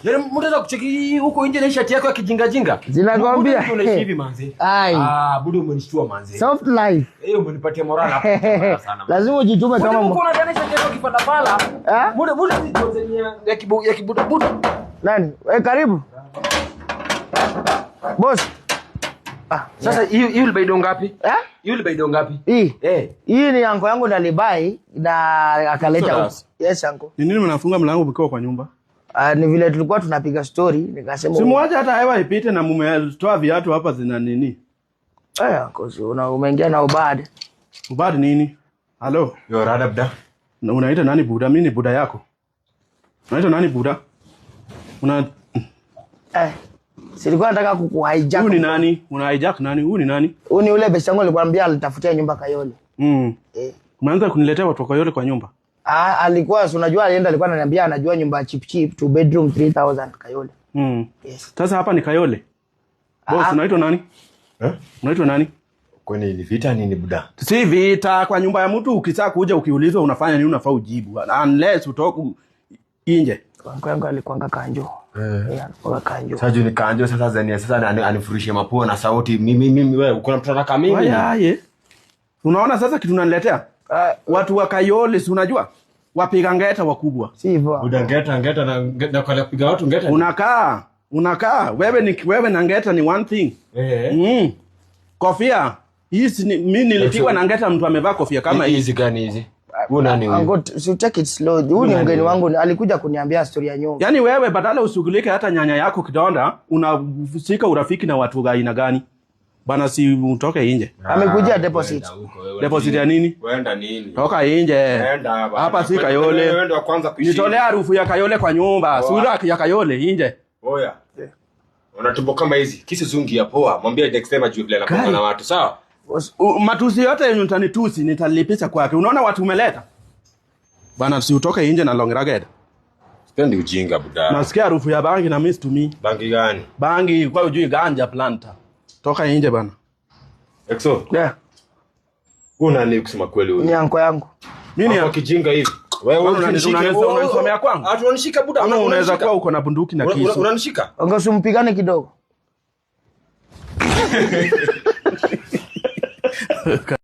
Yale mtaweza kucheki huko nje na shati yako ya kijinga jinga. Zinakwambia. Unaishi hivi manzi. Budu umenishtua manzi. Soft life. Umenipatia morale hapo sana. Lazima ujitume kama uko na gani shati yako kipanda pala. Budu zitozenia ya kibuda buda. Nani? Karibu. Boss. Sasa hii ulibaido ngapi? Hii ulibaido ngapi? Hii ni yanko yangu nalibai na akaleta huko. Yes uncle. Ni nini mnafunga mlango mkiwa kwa nyumba? Ni vile tulikuwa tunapiga story nikasema simuache hata hewa ipite na mumetoa viatu hapa zina nini? Uncle umeingia na ubad. Ubad nini? Hello. Yo rada buda. Unaita nani buda? Mimi ni buda yako. Unaita nani buda? Silikuwa nataka kukuhijack. Huyu ni nani? Una hijack nani? Huyu ni nani? Huyu ni ule besi yangu alikwambia alitafutia nyumba Kayole. Umeanza kuniletea watu wa Kayole kwa nyumba? Alikuwa unajua alienda alikuwa ananiambia anajua nyumba cheap 2 bedroom 3000 Kayole. Yes. Sasa hapa ni Kayole. Boss unaitwa nani? Unaitwa nani? Kwani ni vita nini buda? Si vita kwa nyumba ya mtu ukitaka kuja ukiulizwa unafanya nini unafaa ujibu. Unless utoke nje. Kwa yangu alikuanga kanjo. Alikuwa kanjo. Sasa ni kanjo sasa zania sasa anifurishe mapua na sauti mimi wewe uko na mtoto kama mimi. Yaye. Unaona sasa kitu unaniletea? Watu wa Kayole si unajua? Wapiga ngeta wakubwa. Si hivyo. Buda ngeta na kwa kupiga watu ngeta. Unakaa. Wewe na ngeta ni one thing. Kofia. Hizi mimi nilipigwa na ngeta mtu amevaa kofia kama hizi gani hizi? Huyu nani huyu? So take it slow. Huyu ni mgeni wangu alikuja kuniambia story ya nyumba. Yaani wewe badala ushughulike hata nyanya yako kidonda, unafika urafiki na watu wa aina gani? Bana si utoke nje. Amekujia deposit. Deposit ya nini? Wenda nini? Toka nje. Hapa si Kayole. Wewe ndio kwanza kuishi. Nitolea harufu ya Kayole kwa nyumba. Sura ya Kayole nje. Oya. Unatumbo kama hizi. Kisi zungi ya poa. Mwambie Dexter juu vile anapanga na watu, sawa? Matusi yote yenye utanitusi nitalipisha kwake. Unaona watu umeleta? Bana si utoke nje na long ragged. Sipendi ujinga buda. Nasikia harufu ya bangi na miss to me. Bangi gani? Bangi kwa ujui ganja planta. Toka nje bana. Exo. Una nini kusema kweli wewe? Ni anko yangu. Mimi ni kijinga hivi. Wewe unanisomea kwangu? Unanishika buda. Unaweza kuwa uko na bunduki na kisu. Unanishika? Ongea kidogo.